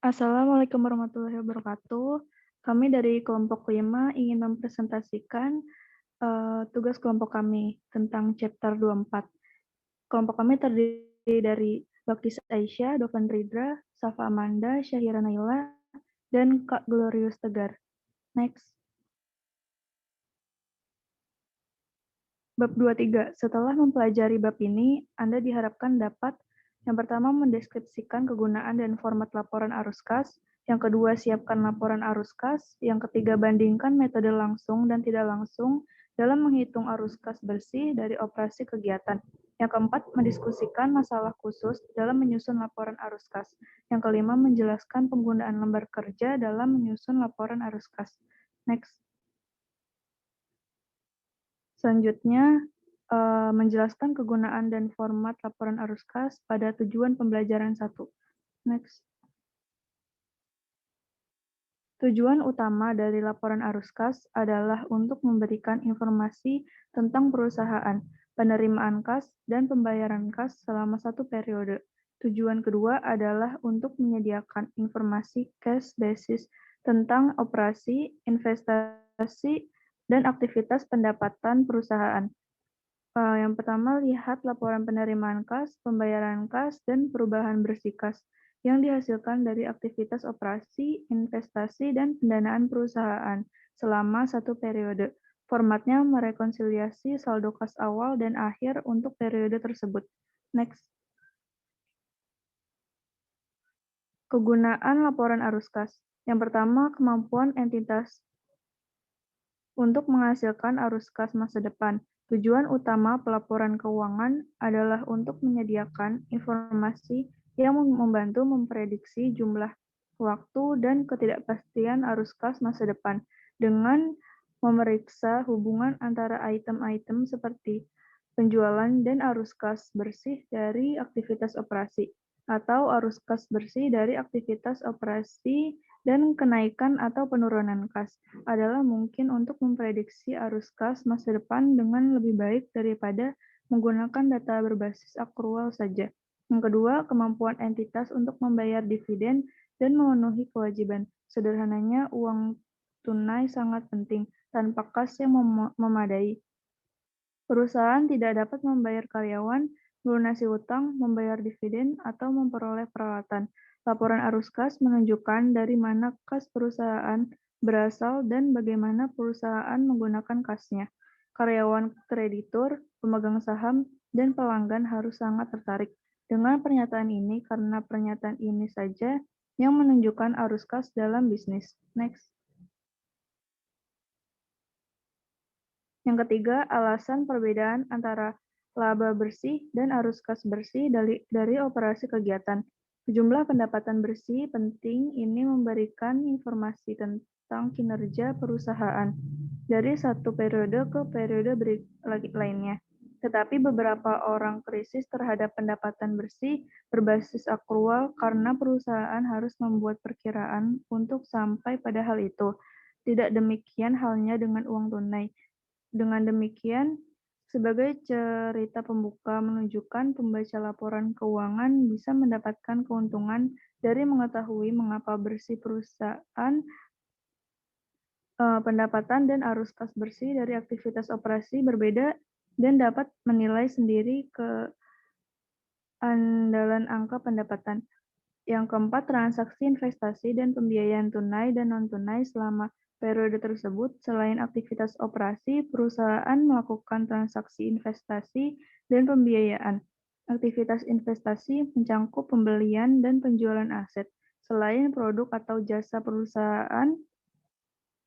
Assalamualaikum warahmatullahi wabarakatuh. Kami dari kelompok 5 ingin mempresentasikan tugas kelompok kami tentang chapter 24. Kelompok kami terdiri dari Baktis Aisyah, Dovan Ridra, Safa Amanda, Syahira Naila, dan Kak Glorius Tegar. Next. Bab 23. Setelah mempelajari bab ini, Anda diharapkan dapat yang pertama mendeskripsikan kegunaan dan format laporan arus kas, yang kedua siapkan laporan arus kas, yang ketiga bandingkan metode langsung dan tidak langsung dalam menghitung arus kas bersih dari operasi kegiatan. Yang keempat, mendiskusikan masalah khusus dalam menyusun laporan arus kas. Yang kelima, menjelaskan penggunaan lembar kerja dalam menyusun laporan arus kas. Next. Selanjutnya, menjelaskan kegunaan dan format laporan arus kas pada tujuan pembelajaran 1. Next. Tujuan utama dari laporan arus kas adalah untuk memberikan informasi tentang perusahaan, penerimaan kas, dan pembayaran kas selama satu periode. Tujuan kedua adalah untuk menyediakan informasi cash basis tentang operasi, investasi, dan aktivitas pendapatan perusahaan. Yang pertama, lihat laporan penerimaan kas, pembayaran kas, dan perubahan bersih kas yang dihasilkan dari aktivitas operasi, investasi, dan pendanaan perusahaan selama satu periode. Formatnya merekonsiliasi saldo kas awal dan akhir untuk periode tersebut. Next. Kegunaan laporan arus kas. Yang pertama, kemampuan entitas untuk menghasilkan arus kas masa depan. Tujuan utama pelaporan keuangan adalah untuk menyediakan informasi yang membantu memprediksi jumlah waktu dan ketidakpastian arus kas masa depan dengan memeriksa hubungan antara item-item seperti penjualan dan arus kas bersih dari aktivitas operasi atau arus kas bersih dari aktivitas operasi dan kenaikan atau penurunan kas adalah mungkin untuk memprediksi arus kas masa depan dengan lebih baik daripada menggunakan data berbasis akrual saja. Yang kedua, kemampuan entitas untuk membayar dividen dan memenuhi kewajiban. Sederhananya, uang tunai sangat penting. Tanpa kas yang memadai, perusahaan tidak dapat membayar karyawan, melunasi utang, membayar dividen, atau memperoleh peralatan. Laporan arus kas menunjukkan dari mana kas perusahaan berasal dan bagaimana perusahaan menggunakan kasnya. Karyawan, kreditur, pemegang saham, dan pelanggan harus sangat tertarik dengan pernyataan ini karena pernyataan ini saja yang menunjukkan arus kas dalam bisnis. Next. Yang ketiga, alasan perbedaan antara laba bersih dan arus kas bersih dari operasi kegiatan. Jumlah pendapatan bersih penting ini memberikan informasi tentang kinerja perusahaan dari satu periode ke periode lainnya. Tetapi beberapa orang krisis terhadap pendapatan bersih berbasis akrual karena perusahaan harus membuat perkiraan untuk sampai pada hal itu. Tidak demikian halnya dengan uang tunai. Dengan demikian, sebagai cerita pembuka menunjukkan pembaca laporan keuangan bisa mendapatkan keuntungan dari mengetahui mengapa bersih perusahaan, pendapatan dan arus kas bersih dari aktivitas operasi berbeda dan dapat menilai sendiri keandalan angka pendapatan. Yang keempat, transaksi investasi dan pembiayaan tunai dan non-tunai selama periode tersebut. Selain aktivitas operasi, perusahaan melakukan transaksi investasi dan pembiayaan. Aktivitas investasi mencakup pembelian dan penjualan aset. Selain produk atau jasa perusahaan,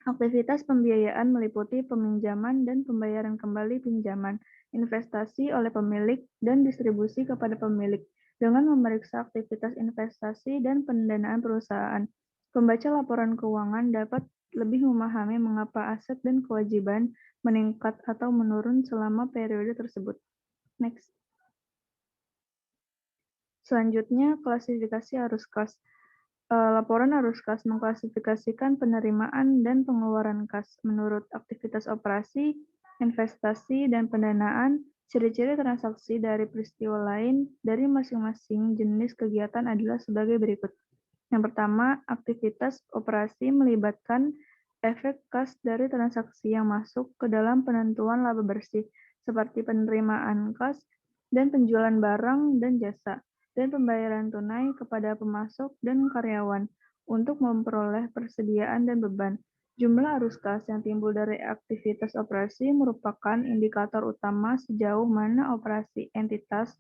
aktivitas pembiayaan meliputi peminjaman dan pembayaran kembali pinjaman, investasi oleh pemilik, dan distribusi kepada pemilik dengan memeriksa aktivitas investasi dan pendanaan perusahaan. Pembaca laporan keuangan dapat lebih memahami mengapa aset dan kewajiban meningkat atau menurun selama periode tersebut. Next. Selanjutnya, klasifikasi arus kas. Laporan arus kas mengklasifikasikan penerimaan dan pengeluaran kas menurut aktivitas operasi, investasi, dan pendanaan. Ciri-ciri transaksi dari peristiwa lain dari masing-masing jenis kegiatan adalah sebagai berikut. Yang pertama, aktivitas operasi melibatkan efek kas dari transaksi yang masuk ke dalam penentuan laba bersih, seperti penerimaan kas dan penjualan barang dan jasa, dan pembayaran tunai kepada pemasok dan karyawan untuk memperoleh persediaan dan beban. Jumlah arus kas yang timbul dari aktivitas operasi merupakan indikator utama sejauh mana operasi entitas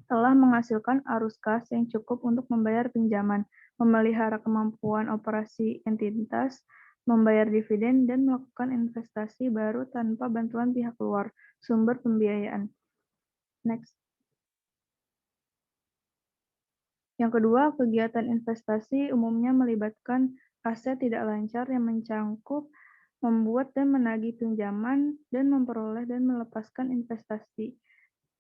telah menghasilkan arus kas yang cukup untuk membayar pinjaman, memelihara kemampuan operasi entitas, membayar dividen, dan melakukan investasi baru tanpa bantuan pihak luar, sumber pembiayaan. Next. Yang kedua, kegiatan investasi umumnya melibatkan aset tidak lancar yang mencangkup, membuat dan menagih pinjaman, dan memperoleh dan melepaskan investasi,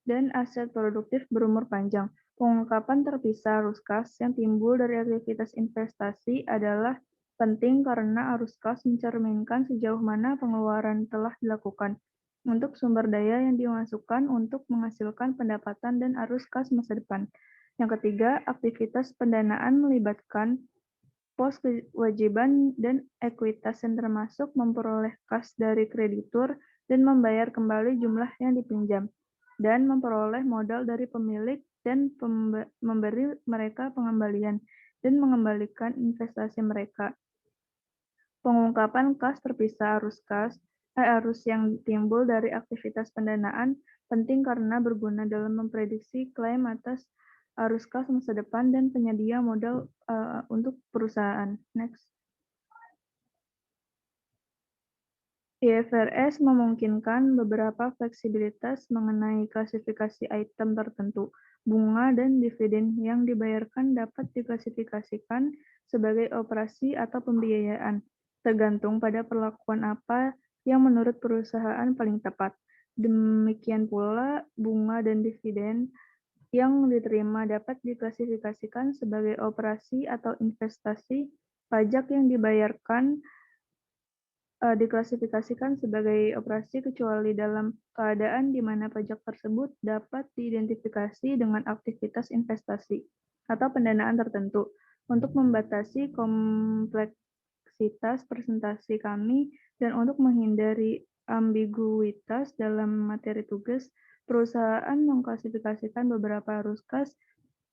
dan aset produktif berumur panjang. Pengungkapan terpisah arus kas yang timbul dari aktivitas investasi adalah penting karena arus kas mencerminkan sejauh mana pengeluaran telah dilakukan untuk sumber daya yang dimasukkan untuk menghasilkan pendapatan dan arus kas masa depan. Yang ketiga, aktivitas pendanaan melibatkan pos kewajiban dan ekuitas yang termasuk memperoleh kas dari kreditur dan membayar kembali jumlah yang dipinjam, dan memperoleh modal dari pemilik dan memberi mereka pengembalian dan mengembalikan investasi mereka. Pengungkapan kas terpisah arus yang timbul dari aktivitas pendanaan penting karena berguna dalam memprediksi klaim atas arus kas masa depan dan penyedia modal untuk perusahaan. Next. IFRS memungkinkan beberapa fleksibilitas mengenai klasifikasi item tertentu. Bunga dan dividen yang dibayarkan dapat diklasifikasikan sebagai operasi atau pembiayaan, tergantung pada perlakuan apa yang menurut perusahaan paling tepat. Demikian pula, bunga dan dividen yang diterima dapat diklasifikasikan sebagai operasi atau investasi. Pajak yang dibayarkan diklasifikasikan sebagai operasi kecuali dalam keadaan di mana pajak tersebut dapat diidentifikasi dengan aktivitas investasi atau pendanaan tertentu. Untuk membatasi kompleksitas presentasi kami dan untuk menghindari ambiguitas dalam materi tugas, perusahaan mengklasifikasikan beberapa arus kas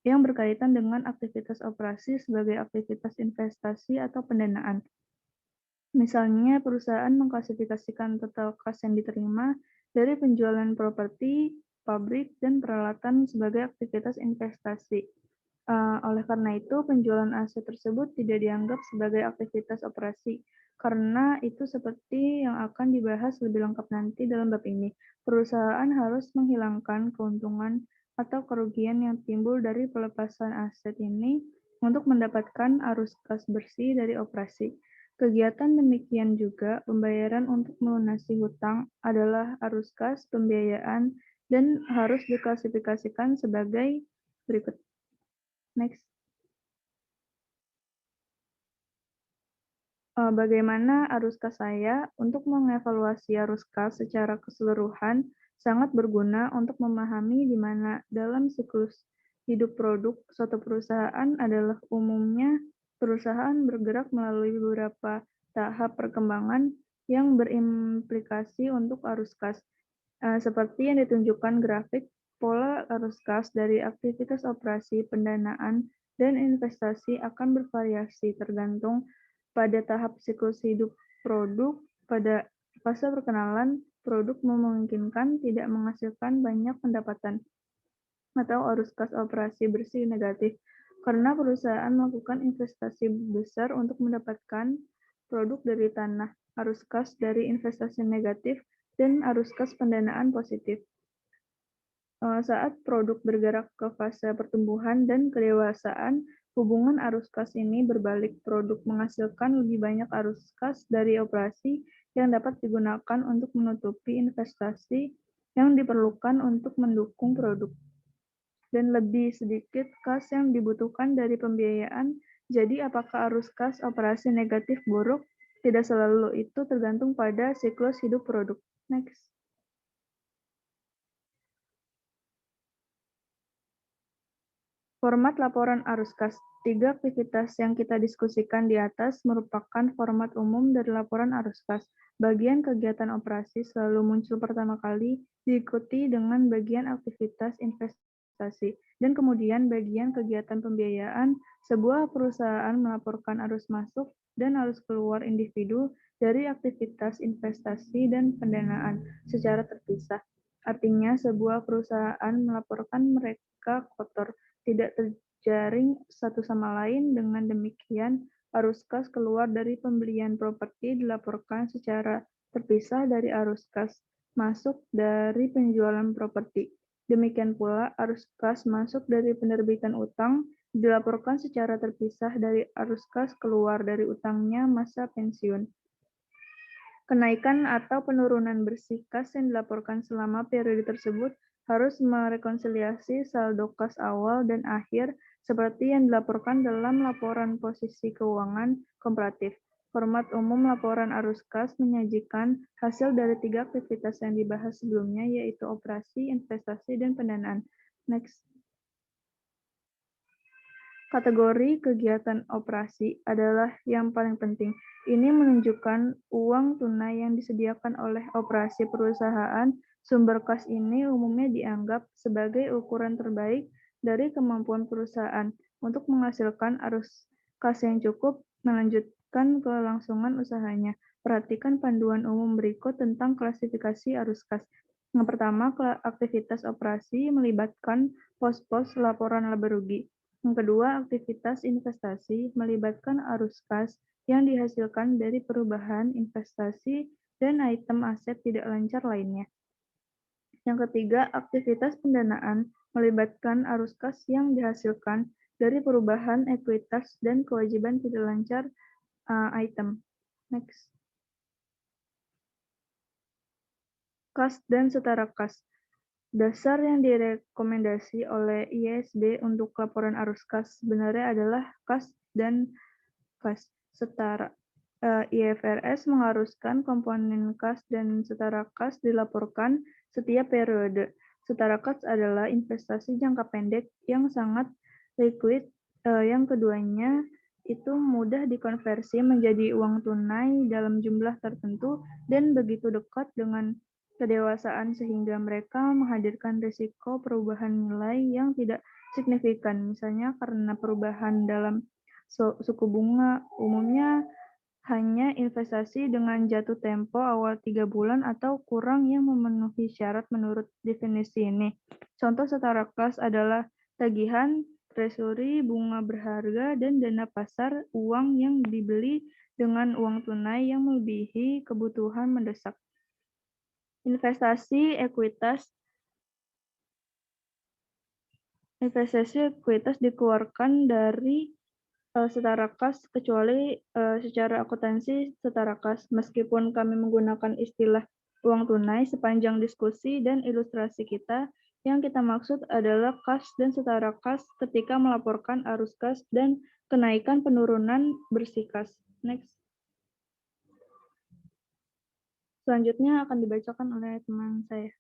yang berkaitan dengan aktivitas operasi sebagai aktivitas investasi atau pendanaan. Misalnya, perusahaan mengklasifikasikan total kas yang diterima dari penjualan properti, pabrik, dan peralatan sebagai aktivitas investasi. Oleh karena itu, penjualan aset tersebut tidak dianggap sebagai aktivitas operasi, karena itu seperti yang akan dibahas lebih lengkap nanti dalam bab ini. Perusahaan harus menghilangkan keuntungan atau kerugian yang timbul dari pelepasan aset ini untuk mendapatkan arus kas bersih dari operasi. Kegiatan demikian juga pembayaran untuk melunasi hutang adalah arus kas pembiayaan dan harus diklasifikasikan sebagai berikut. Next. Bagaimana arus kas saya? Untuk mengevaluasi arus kas secara keseluruhan sangat berguna untuk memahami di mana dalam siklus hidup produk suatu perusahaan adalah umumnya perusahaan bergerak melalui beberapa tahap perkembangan yang berimplikasi untuk arus kas. Seperti yang ditunjukkan grafik, pola arus kas dari aktivitas operasi, pendanaan, dan investasi akan bervariasi tergantung pada tahap siklus hidup produk. Pada fase perkenalan, produk memungkinkan tidak menghasilkan banyak pendapatan atau arus kas operasi bersih negatif, karena perusahaan melakukan investasi besar untuk mendapatkan produk dari tanah, arus kas dari investasi negatif, dan arus kas pendanaan positif. Saat produk bergerak ke fase pertumbuhan dan kedewasaan, hubungan arus kas ini berbalik. Produk menghasilkan lebih banyak arus kas dari operasi yang dapat digunakan untuk menutupi investasi yang diperlukan untuk mendukung produk, dan lebih sedikit kas yang dibutuhkan dari pembiayaan. Jadi, apakah arus kas operasi negatif buruk? Tidak selalu, itu tergantung pada siklus hidup produk. Next. Format laporan arus kas. 3 aktivitas yang kita diskusikan di atas merupakan format umum dari laporan arus kas. Bagian kegiatan operasi selalu muncul pertama kali, diikuti dengan bagian aktivitas investasi, dan kemudian bagian kegiatan pembiayaan. Sebuah perusahaan melaporkan arus masuk dan arus keluar individu dari aktivitas investasi dan pendanaan secara terpisah. Artinya, sebuah perusahaan melaporkan mereka kotor, tidak terjaring satu sama lain. Dengan demikian, arus kas keluar dari pembelian properti dilaporkan secara terpisah dari arus kas masuk dari penjualan properti. Demikian pula, arus kas masuk dari penerbitan utang dilaporkan secara terpisah dari arus kas keluar dari utangnya masa pensiun. Kenaikan atau penurunan bersih kas yang dilaporkan selama periode tersebut harus merekonsiliasi saldo kas awal dan akhir seperti yang dilaporkan dalam laporan posisi keuangan komparatif. Format umum laporan arus kas menyajikan hasil dari 3 aktivitas yang dibahas sebelumnya, yaitu operasi, investasi, dan pendanaan. Next. Kategori kegiatan operasi adalah yang paling penting. Ini menunjukkan uang tunai yang disediakan oleh operasi perusahaan. Sumber kas ini umumnya dianggap sebagai ukuran terbaik dari kemampuan perusahaan untuk menghasilkan arus kas yang cukup melanjutkan kelangsungan usahanya. Perhatikan panduan umum berikut tentang klasifikasi arus kas. Yang pertama, aktivitas operasi melibatkan pos-pos laporan laba rugi. Yang kedua, aktivitas investasi melibatkan arus kas yang dihasilkan dari perubahan investasi dan item aset tidak lancar lainnya. Yang ketiga, aktivitas pendanaan melibatkan arus kas yang dihasilkan dari perubahan ekuitas dan kewajiban tidak lancar item. Next. Kas dan setara kas. Dasar yang direkomendasi oleh IASB untuk laporan arus kas sebenarnya adalah kas dan kas setara. IFRS mengharuskan komponen kas dan setara kas dilaporkan setiap periode. Setara kas adalah investasi jangka pendek yang sangat liquid. Yang keduanya itu mudah dikonversi menjadi uang tunai dalam jumlah tertentu dan begitu dekat dengan kedewasaan sehingga mereka menghadirkan risiko perubahan nilai yang tidak signifikan, misalnya karena perubahan dalam suku bunga. Umumnya hanya investasi dengan jatuh tempo awal 3 bulan atau kurang yang memenuhi syarat menurut definisi ini. Contoh setara kas adalah tagihan, treasury, bunga berharga, dan dana pasar uang yang dibeli dengan uang tunai yang melebihi kebutuhan mendesak. Investasi ekuitas dikeluarkan dari setara kas kecuali secara akuntansi setara kas. Meskipun kami menggunakan istilah uang tunai sepanjang diskusi dan ilustrasi kita, yang kita maksud adalah kas dan setara kas ketika melaporkan arus kas dan kenaikan penurunan bersih kas. Next. Selanjutnya akan dibacakan oleh teman saya.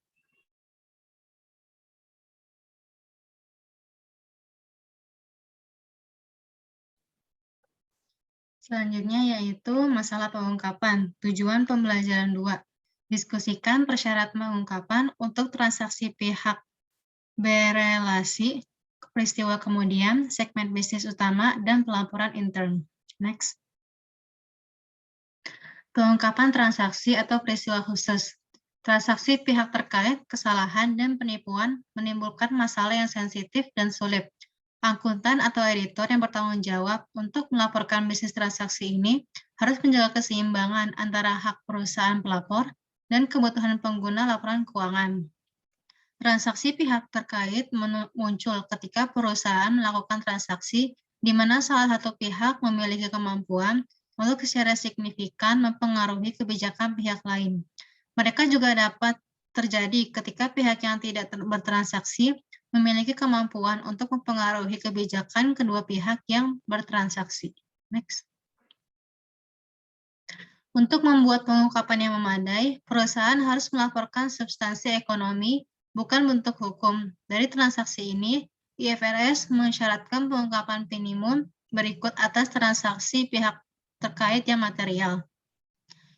Selanjutnya yaitu masalah pengungkapan. Tujuan pembelajaran 2. Diskusikan persyarat pengungkapan untuk transaksi pihak berelasi, peristiwa kemudian, segmen bisnis utama, dan pelaporan intern. Next. Pengungkapan transaksi atau peristiwa khusus. Transaksi pihak terkait, kesalahan, dan penipuan menimbulkan masalah yang sensitif dan sulit. Akuntan atau editor yang bertanggung jawab untuk melaporkan bisnis transaksi ini harus menjaga keseimbangan antara hak perusahaan pelapor dan kebutuhan pengguna laporan keuangan. Transaksi pihak terkait muncul ketika perusahaan melakukan transaksi di mana salah satu pihak memiliki kemampuan untuk secara signifikan mempengaruhi kebijakan pihak lain. Mereka juga dapat terjadi ketika pihak yang tidak bertransaksi memiliki kemampuan untuk mempengaruhi kebijakan kedua pihak yang bertransaksi. Next. Untuk membuat pengungkapan yang memadai, perusahaan harus melaporkan substansi ekonomi, bukan bentuk hukum. Dari transaksi ini, IFRS mensyaratkan pengungkapan minimum berikut atas transaksi pihak terkait yang material.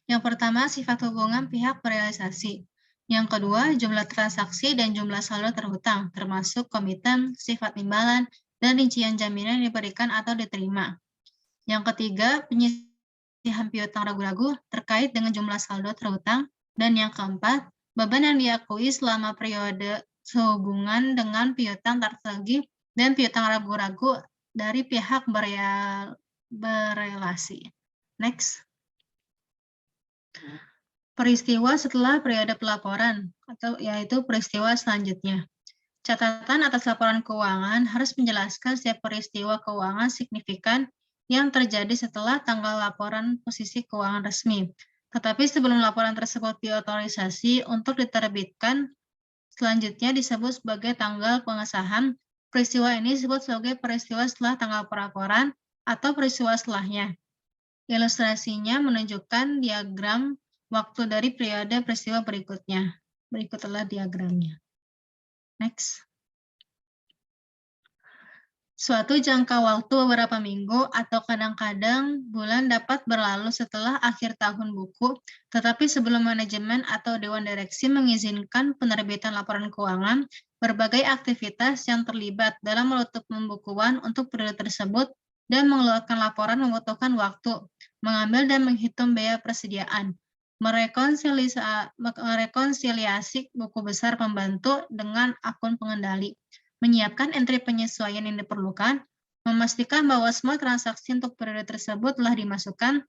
Yang pertama, sifat hubungan pihak berealisasi. Yang kedua, jumlah transaksi dan jumlah saldo terhutang, termasuk komiten, sifat imbalan, dan rincian jaminan yang diberikan atau diterima. Yang ketiga, penyisihan piutang ragu-ragu terkait dengan jumlah saldo terhutang. Dan yang keempat, beban yang diakui selama periode sehubungan dengan piutang tertagih dan piutang ragu-ragu dari pihak berelasi. Next. Peristiwa setelah periode pelaporan, atau yaitu peristiwa selanjutnya. Catatan atas laporan keuangan harus menjelaskan setiap peristiwa keuangan signifikan yang terjadi setelah tanggal laporan posisi keuangan resmi. Tetapi sebelum laporan tersebut diotorisasi untuk diterbitkan, selanjutnya disebut sebagai tanggal pengesahan. Peristiwa ini disebut sebagai peristiwa setelah tanggal pelaporan atau peristiwa setelahnya. Ilustrasinya menunjukkan diagram waktu dari periode peristiwa berikutnya. Berikut adalah diagramnya. Next. Suatu jangka waktu beberapa minggu atau kadang-kadang bulan dapat berlalu setelah akhir tahun buku, tetapi sebelum manajemen atau dewan direksi mengizinkan penerbitan laporan keuangan, berbagai aktivitas yang terlibat dalam menutup pembukuan untuk periode tersebut dan mengeluarkan laporan membutuhkan waktu, mengambil dan menghitung biaya persediaan, merekonsiliasi buku besar pembantu dengan akun pengendali, menyiapkan entry penyesuaian yang diperlukan, memastikan bahwa semua transaksi untuk periode tersebut telah dimasukkan,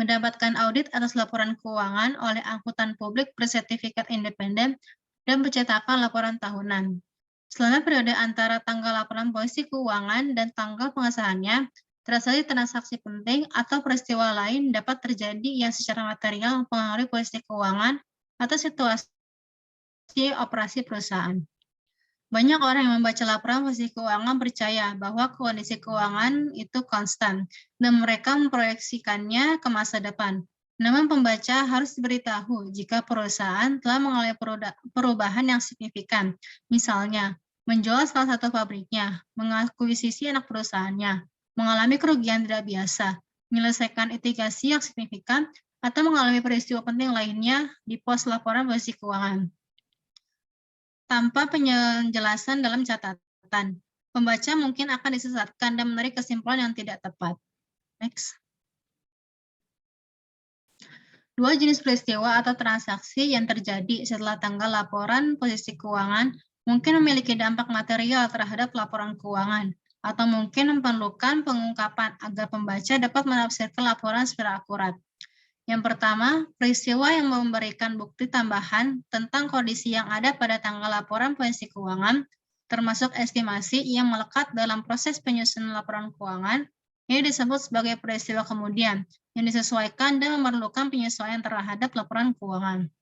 mendapatkan audit atas laporan keuangan oleh angkutan publik bersertifikat independen, dan pencetakan laporan tahunan. Selama periode antara tanggal laporan posisi keuangan dan tanggal pengesahannya, transaksi penting atau peristiwa lain dapat terjadi yang secara material mempengaruhi posisi keuangan atau situasi operasi perusahaan. Banyak orang yang membaca laporan posisi keuangan percaya bahwa kondisi keuangan itu konstan dan mereka memproyeksikannya ke masa depan. Namun pembaca harus diberitahu jika perusahaan telah mengalami perubahan yang signifikan, misalnya menjual salah satu pabriknya, mengakuisisi anak perusahaannya, mengalami kerugian tidak biasa, menyelesaikan litigasi yang signifikan, atau mengalami peristiwa penting lainnya di pos laporan posisi keuangan. Tanpa penjelasan dalam catatan, pembaca mungkin akan disesatkan dan menarik kesimpulan yang tidak tepat. Next. Dua jenis peristiwa atau transaksi yang terjadi setelah tanggal laporan posisi keuangan mungkin memiliki dampak material terhadap laporan keuangan, atau mungkin memerlukan pengungkapan agar pembaca dapat menafsirkan laporan secara akurat. Yang pertama, peristiwa yang memberikan bukti tambahan tentang kondisi yang ada pada tanggal laporan posisi keuangan, termasuk estimasi yang melekat dalam proses penyusunan laporan keuangan, ini disebut sebagai peristiwa kemudian, yang disesuaikan dan memerlukan penyesuaian terhadap laporan keuangan.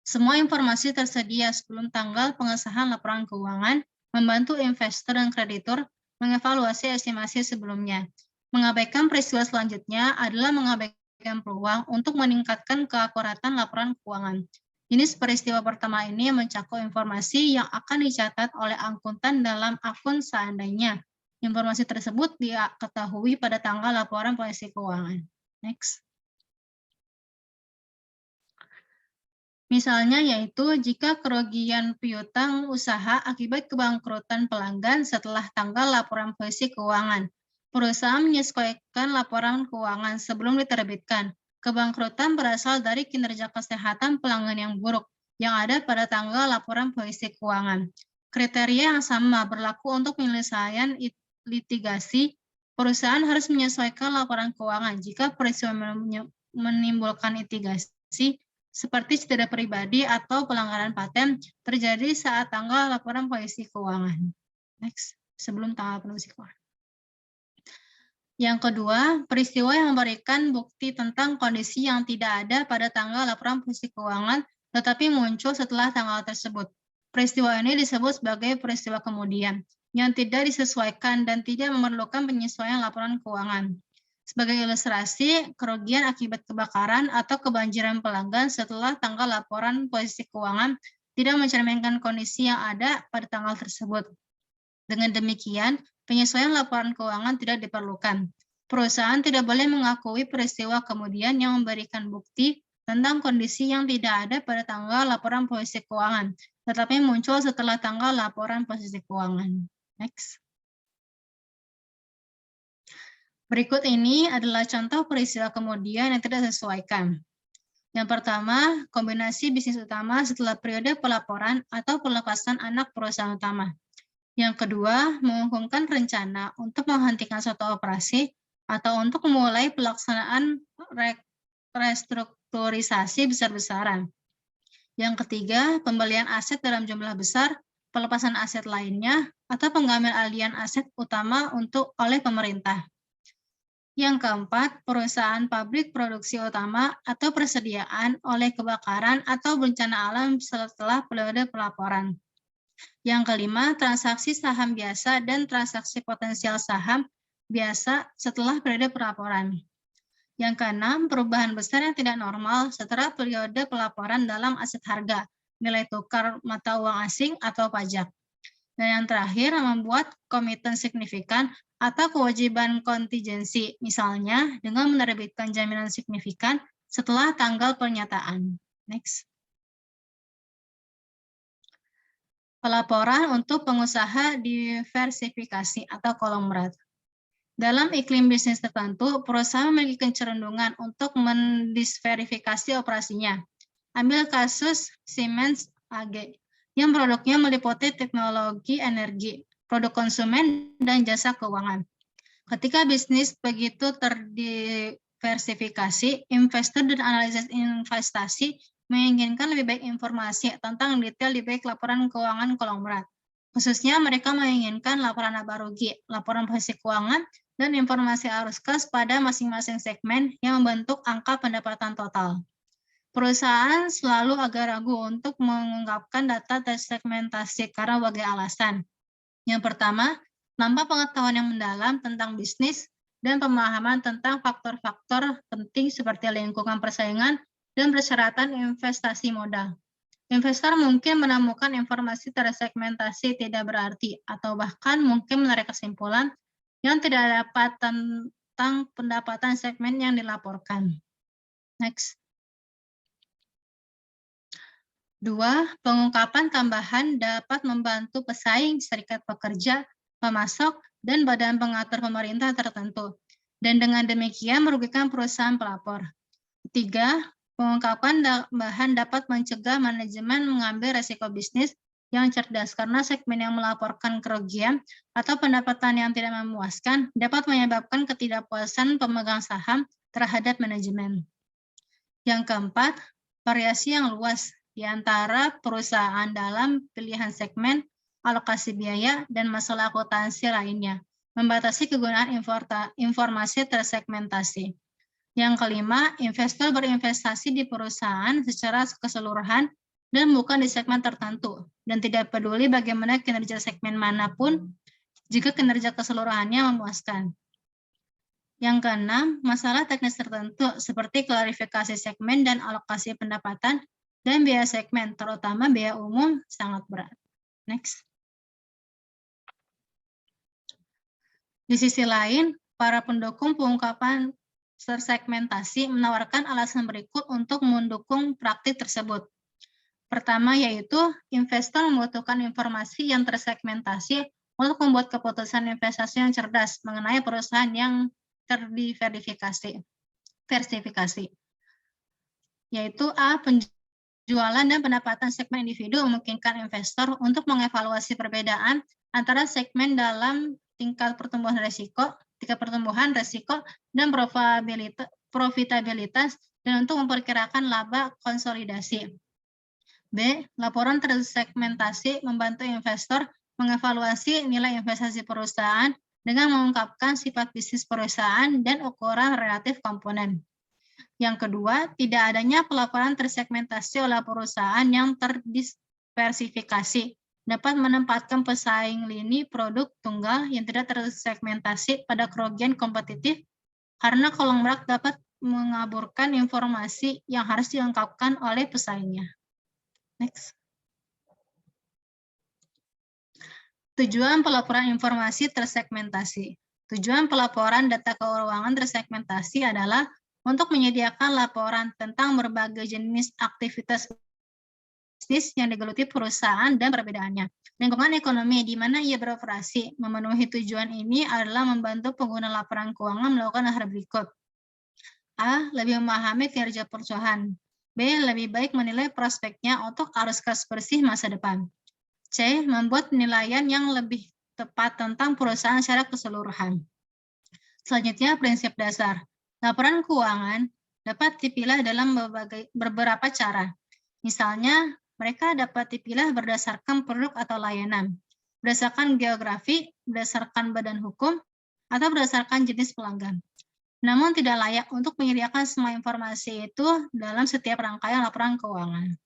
Semua informasi tersedia sebelum tanggal pengesahan laporan keuangan, membantu investor dan kreditur mengevaluasi estimasi sebelumnya. Mengabaikan peristiwa selanjutnya adalah mengabaikan peluang untuk meningkatkan keakuratan laporan keuangan. Jenis peristiwa pertama ini mencakup informasi yang akan dicatat oleh akuntan dalam akun seandainya informasi tersebut diketahui pada tanggal laporan posisi keuangan. Next. Misalnya yaitu jika kerugian piutang usaha akibat kebangkrutan pelanggan setelah tanggal laporan posisi keuangan. Perusahaan menyesuaikan laporan keuangan sebelum diterbitkan. Keangkrutan berasal dari kinerja kesehatan pelanggan yang buruk yang ada pada tanggal laporan posisi keuangan. Kriteria yang sama berlaku untuk penyelesaian litigasi. Perusahaan harus menyesuaikan laporan keuangan jika peristiwa menimbulkan litigasi seperti cedera pribadi atau pelanggaran paten terjadi saat tanggal laporan posisi keuangan. Next, sebelum tanggal posisi keuangan. Yang kedua, peristiwa yang memberikan bukti tentang kondisi yang tidak ada pada tanggal laporan posisi keuangan tetapi muncul setelah tanggal tersebut. Peristiwa ini disebut sebagai peristiwa kemudian yang tidak disesuaikan dan tidak memerlukan penyesuaian laporan keuangan. Sebagai ilustrasi, kerugian akibat kebakaran atau kebanjiran pelanggan setelah tanggal laporan posisi keuangan tidak mencerminkan kondisi yang ada pada tanggal tersebut. Dengan demikian, penyesuaian laporan keuangan tidak diperlukan. Perusahaan tidak boleh mengakui peristiwa kemudian yang memberikan bukti tentang kondisi yang tidak ada pada tanggal laporan posisi keuangan, tetapi muncul setelah tanggal laporan posisi keuangan. Next. Berikut ini adalah contoh peristiwa kemudian yang tidak disesuaikan. Yang pertama, kombinasi bisnis utama setelah periode pelaporan atau pelepasan anak perusahaan utama. Yang kedua, mengumumkan rencana untuk menghentikan suatu operasi atau untuk memulai pelaksanaan restrukturisasi besar-besaran. Yang ketiga, pembelian aset dalam jumlah besar, pelepasan aset lainnya, atau pengambil alihan aset utama oleh pemerintah. Yang keempat, perusahaan pabrik produksi utama atau persediaan oleh kebakaran atau bencana alam setelah periode pelaporan. Yang kelima, transaksi saham biasa dan transaksi potensial saham biasa setelah periode pelaporan. Yang keenam, perubahan besar yang tidak normal setelah periode pelaporan dalam aset harga, nilai tukar mata uang asing atau pajak. Dan yang terakhir, membuat komitmen signifikan atau kewajiban kontingensi, misalnya dengan menerbitkan jaminan signifikan setelah tanggal pernyataan. Next. Pelaporan untuk pengusaha diversifikasi atau konglomerat. Dalam iklim bisnis tertentu, perusahaan memiliki kecenderungan untuk mendisverifikasi operasinya. Ambil kasus Siemens AG, yang produknya meliputi teknologi energi, produk konsumen, dan jasa keuangan. Ketika bisnis begitu terdiversifikasi, investor dan analisis investasi menginginkan lebih baik informasi tentang detail di baik laporan keuangan konglomerat. Khususnya mereka menginginkan laporan laba rugi, laporan posisi keuangan, dan informasi arus kas pada masing-masing segmen yang membentuk angka pendapatan total. Perusahaan selalu agak ragu untuk mengungkapkan data tersegmentasi karena berbagai alasan. Yang pertama, tanpa pengetahuan yang mendalam tentang bisnis dan pemahaman tentang faktor-faktor penting seperti lingkungan persaingan dan persyaratan investasi modal. Investor mungkin menemukan informasi tersegmentasi tidak berarti atau bahkan mungkin menarik kesimpulan yang tidak dapat tentang pendapatan segmen yang dilaporkan. Next. 2. Pengungkapan tambahan dapat membantu pesaing, serikat pekerja, pemasok, dan badan pengatur pemerintah tertentu, dan dengan demikian merugikan perusahaan pelapor. 3. Pengungkapan tambahan dapat mencegah manajemen mengambil resiko bisnis yang cerdas karena segmen yang melaporkan kerugian atau pendapatan yang tidak memuaskan dapat menyebabkan ketidakpuasan pemegang saham terhadap manajemen. Yang keempat, variasi yang luas di antara perusahaan dalam pilihan segmen, alokasi biaya, dan masalah akuntansi lainnya, membatasi kegunaan informasi tersegmentasi. Yang kelima, investor berinvestasi di perusahaan secara keseluruhan dan bukan di segmen tertentu, dan tidak peduli bagaimana kinerja segmen manapun jika kinerja keseluruhannya memuaskan. Yang keenam, masalah teknis tertentu seperti klarifikasi segmen dan alokasi pendapatan dan biaya segmen, terutama biaya umum, sangat berat. Next. Di sisi lain, para pendukung pengungkapan tersegmentasi menawarkan alasan berikut untuk mendukung praktik tersebut. Pertama yaitu, investor membutuhkan informasi yang tersegmentasi untuk membuat keputusan investasi yang cerdas mengenai perusahaan yang terdiversifikasi. Yaitu A, penjualan dan pendapatan segmen individu memungkinkan investor untuk mengevaluasi perbedaan antara segmen dalam tingkat pertumbuhan resiko, dan profitabilitas, dan untuk memperkirakan laba konsolidasi. B. Laporan tersegmentasi membantu investor mengevaluasi nilai investasi perusahaan dengan mengungkapkan sifat bisnis perusahaan dan ukuran relatif komponen. Yang kedua, tidak adanya pelaporan tersegmentasi oleh perusahaan yang terdiversifikasi dapat menempatkan pesaing lini produk tunggal yang tidak tersegmentasi pada kerugian kompetitif karena konglomerat dapat mengaburkan informasi yang harus dilengkapkan oleh pesaingnya. Next. Tujuan pelaporan informasi tersegmentasi. Tujuan pelaporan data keuangan tersegmentasi adalah untuk menyediakan laporan tentang berbagai jenis aktivitas bisnis yang digeluti perusahaan dan perbedaannya. Lingkungan ekonomi di mana ia beroperasi. Memenuhi tujuan ini adalah membantu pengguna laporan keuangan melakukan hal berikut. A. Lebih memahami kinerja perusahaan. B. Lebih baik menilai prospeknya untuk arus kas bersih masa depan. C. Membuat penilaian yang lebih tepat tentang perusahaan secara keseluruhan. Selanjutnya, prinsip dasar. Laporan keuangan dapat dipilih dalam beberapa cara. Misalnya, mereka dapat dipilih berdasarkan produk atau layanan, berdasarkan geografi, berdasarkan badan hukum, atau berdasarkan jenis pelanggan. Namun tidak layak untuk menyediakan semua informasi itu dalam setiap rangkaian laporan keuangan.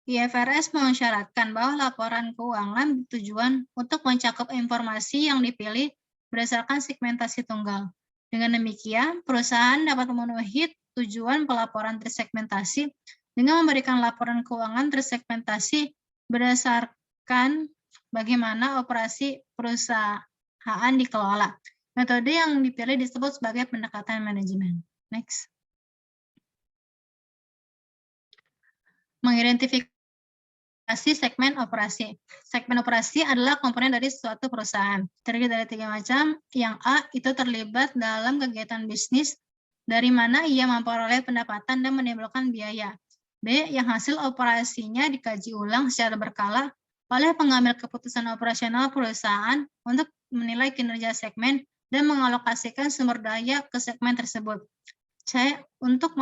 IFRS mensyaratkan bahwa laporan keuangan bertujuan untuk mencakup informasi yang dipilih berdasarkan segmentasi tunggal. Dengan demikian, perusahaan dapat memenuhi tujuan pelaporan tersegmentasi dengan memberikan laporan keuangan tersegmentasi berdasarkan bagaimana operasi perusahaan dikelola. Metode yang dipilih disebut sebagai pendekatan manajemen. Next. Mengidentifikasi segmen operasi. Segmen operasi adalah komponen dari suatu perusahaan. Terdiri dari 3 macam. Yang A itu terlibat dalam kegiatan bisnis dari mana ia memperoleh pendapatan dan menimbulkan biaya. B yang hasil operasinya dikaji ulang secara berkala oleh pengambil keputusan operasional perusahaan untuk menilai kinerja segmen dan mengalokasikan sumber daya ke segmen tersebut. C. Untuk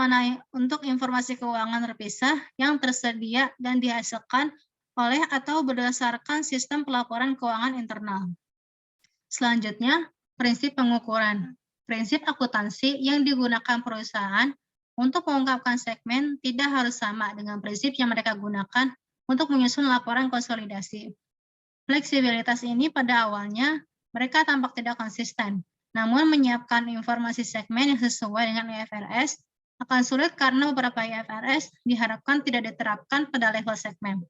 informasi keuangan terpisah yang tersedia dan dihasilkan oleh atau berdasarkan sistem pelaporan keuangan internal. Selanjutnya, prinsip pengukuran. Prinsip akuntansi yang digunakan perusahaan untuk mengungkapkan segmen tidak harus sama dengan prinsip yang mereka gunakan untuk menyusun laporan konsolidasi. Fleksibilitas ini pada awalnya mereka tampak tidak konsisten. Namun menyiapkan informasi segmen yang sesuai dengan IFRS akan sulit karena beberapa IFRS diharapkan tidak diterapkan pada level segmen.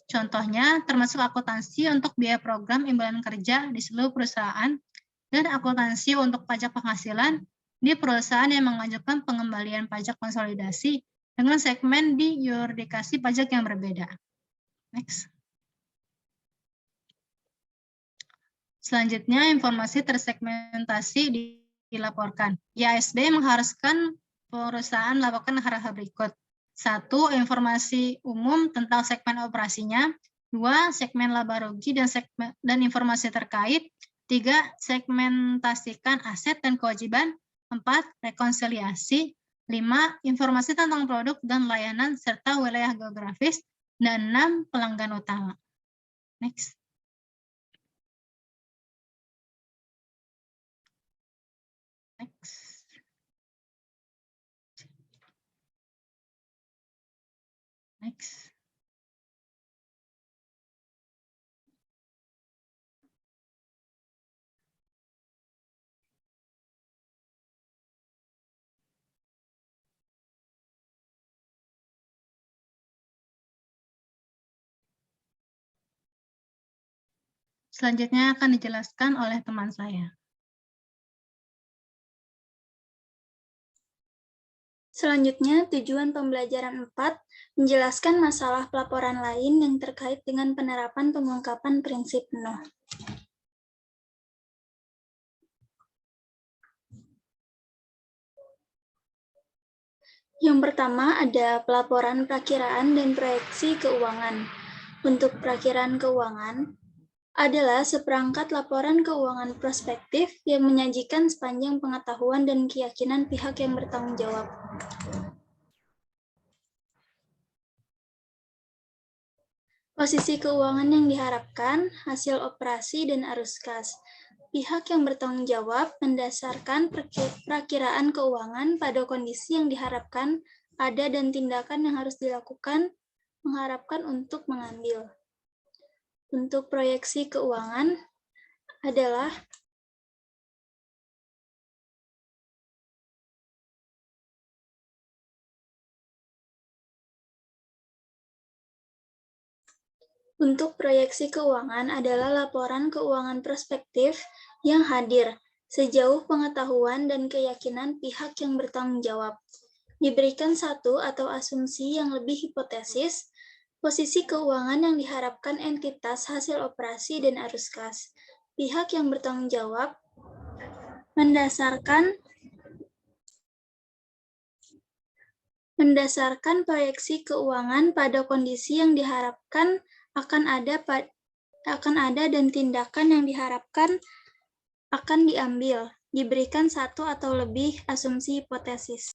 Contohnya termasuk akuntansi untuk biaya program imbalan kerja di seluruh perusahaan dan akuntansi untuk pajak penghasilan di perusahaan yang mengajukan pengembalian pajak konsolidasi dengan segmen di yurisdiksi pajak yang berbeda. Next. Selanjutnya, informasi tersegmentasi dilaporkan. IASB mengharuskan perusahaan melaporkan hal-hal berikut. 1. Informasi umum tentang segmen operasinya. 2. Segmen laba rugi dan informasi terkait. 3. Segmentasikan aset dan kewajiban. 4. Rekonsiliasi. 5. Informasi tentang produk dan layanan serta wilayah geografis. Dan 6. Pelanggan utama. Next. Next. Selanjutnya akan dijelaskan oleh teman saya. Selanjutnya, tujuan pembelajaran 4 menjelaskan masalah pelaporan lain yang terkait dengan penerapan pengungkapan prinsip penuh. Yang pertama ada pelaporan perakiraan dan proyeksi keuangan. Untuk perakiraan keuangan adalah seperangkat laporan keuangan prospektif yang menyajikan sepanjang pengetahuan dan keyakinan pihak yang bertanggung jawab. Posisi keuangan yang diharapkan, hasil operasi, dan arus kas. Pihak yang bertanggung jawab mendasarkan perakiraan keuangan pada kondisi yang diharapkan ada dan tindakan yang harus dilakukan mengharapkan untuk mengambil. Untuk proyeksi keuangan adalah Untuk proyeksi keuangan adalah laporan keuangan prospektif yang hadir sejauh pengetahuan dan keyakinan pihak yang bertanggung jawab. Diberikan satu atau asumsi yang lebih hipotesis, posisi keuangan yang diharapkan entitas hasil operasi dan arus kas. Pihak yang bertanggung jawab mendasarkan proyeksi keuangan pada kondisi yang diharapkan akan ada dan tindakan yang diharapkan akan diambil. Diberikan satu atau lebih asumsi hipotesis.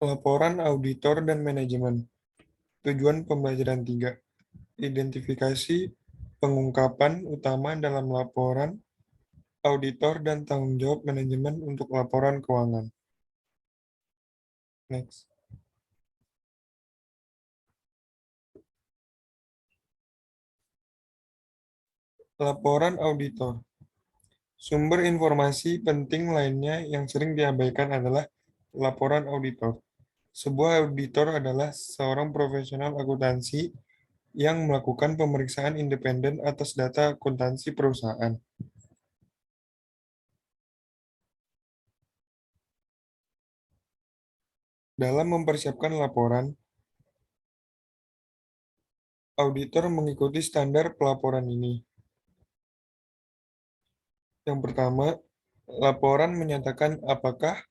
Laporan auditor dan manajemen. Tujuan pembelajaran 3. Identifikasi pengungkapan utama dalam laporan auditor dan tanggung jawab manajemen untuk laporan keuangan. Next. Laporan auditor. Sumber informasi penting lainnya yang sering diabaikan adalah laporan auditor. Sebuah auditor adalah seorang profesional akuntansi yang melakukan pemeriksaan independen atas data akuntansi perusahaan. Dalam mempersiapkan laporan, auditor mengikuti standar pelaporan ini. Yang pertama, laporan menyatakan apakah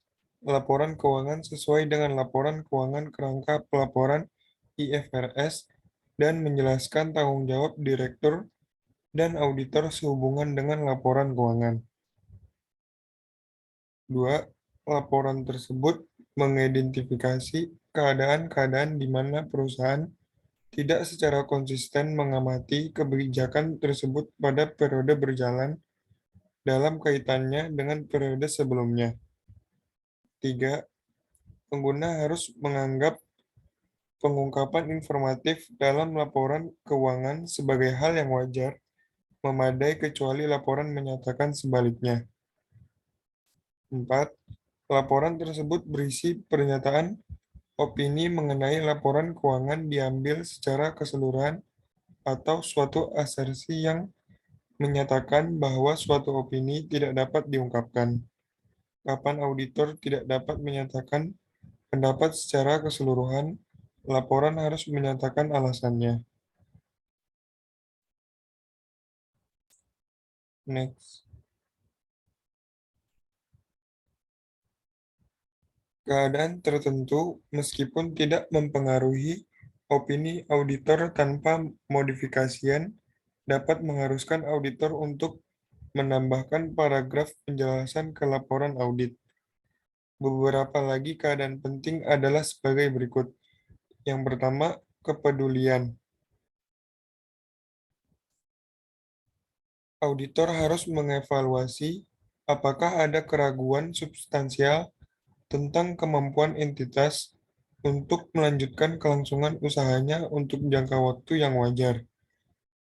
laporan keuangan sesuai dengan laporan keuangan kerangka pelaporan IFRS dan menjelaskan tanggung jawab direktur dan auditor sehubungan dengan laporan keuangan. 2. Laporan tersebut mengidentifikasi keadaan-keadaan di mana perusahaan tidak secara konsisten mengamati kebijakan tersebut pada periode berjalan dalam kaitannya dengan periode sebelumnya. 3. Pengguna harus menganggap pengungkapan informatif dalam laporan keuangan sebagai hal yang wajar, memadai kecuali laporan menyatakan sebaliknya. 4. Laporan tersebut berisi pernyataan opini mengenai laporan keuangan diambil secara keseluruhan atau suatu asersi yang menyatakan bahwa suatu opini tidak dapat diungkapkan. Kapan auditor tidak dapat menyatakan pendapat secara keseluruhan, laporan harus menyatakan alasannya. Next. Keadaan tertentu meskipun tidak mempengaruhi opini auditor tanpa modifikasian dapat mengharuskan auditor untuk menambahkan paragraf penjelasan ke laporan audit. Beberapa lagi keadaan penting adalah sebagai berikut. Yang pertama, kepedulian. Auditor harus mengevaluasi apakah ada keraguan substansial tentang kemampuan entitas untuk melanjutkan kelangsungan usahanya untuk jangka waktu yang wajar.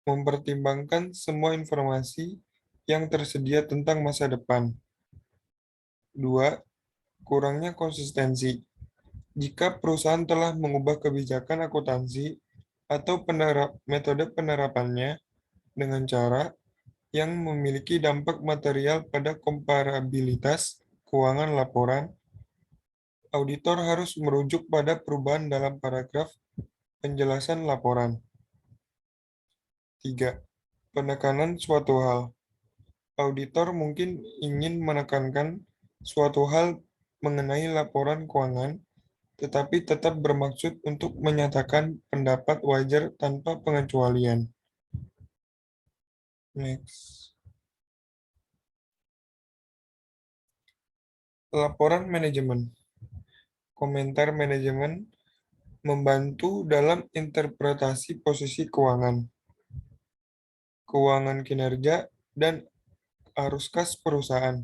Mempertimbangkan semua informasi yang tersedia tentang masa depan. 2. Kurangnya konsistensi. Jika perusahaan telah mengubah kebijakan akuntansi atau metode penerapannya dengan cara yang memiliki dampak material pada komparabilitas keuangan laporan, auditor harus merujuk pada perubahan dalam paragraf penjelasan laporan. 3. Penekanan suatu hal. Auditor mungkin ingin menekankan suatu hal mengenai laporan keuangan, tetapi tetap bermaksud untuk menyatakan pendapat wajar tanpa pengecualian. Next. Laporan manajemen. Komentar manajemen membantu dalam interpretasi posisi keuangan kinerja, dan arus kas perusahaan.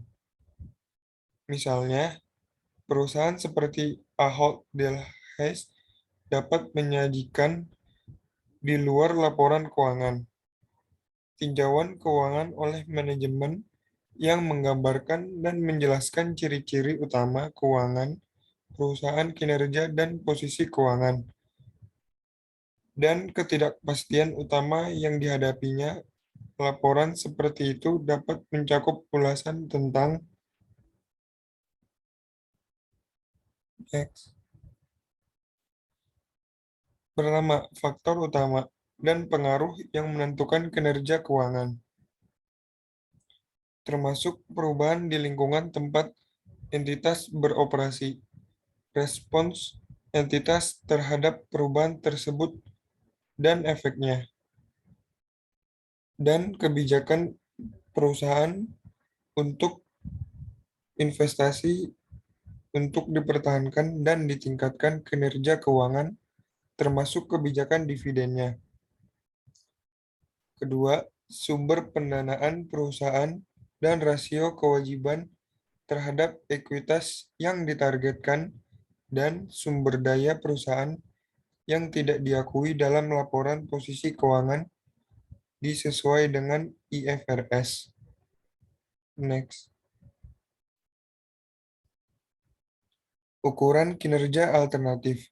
Misalnya, perusahaan seperti Ahold Delhaize dapat menyajikan di luar laporan keuangan tinjauan keuangan oleh manajemen yang menggambarkan dan menjelaskan ciri-ciri utama keuangan perusahaan, kinerja, dan posisi keuangan, dan ketidakpastian utama yang dihadapinya. Laporan seperti itu dapat mencakup ulasan tentang pertama, faktor utama dan pengaruh yang menentukan kinerja keuangan, termasuk perubahan di lingkungan tempat entitas beroperasi, respons entitas terhadap perubahan tersebut dan efeknya, dan kebijakan perusahaan untuk investasi untuk dipertahankan dan ditingkatkan kinerja keuangan, termasuk kebijakan dividennya. Kedua, sumber pendanaan perusahaan dan rasio kewajiban terhadap ekuitas yang ditargetkan dan sumber daya perusahaan yang tidak diakui dalam laporan posisi keuangan disesuai dengan IFRS. Next. Ukuran kinerja alternatif.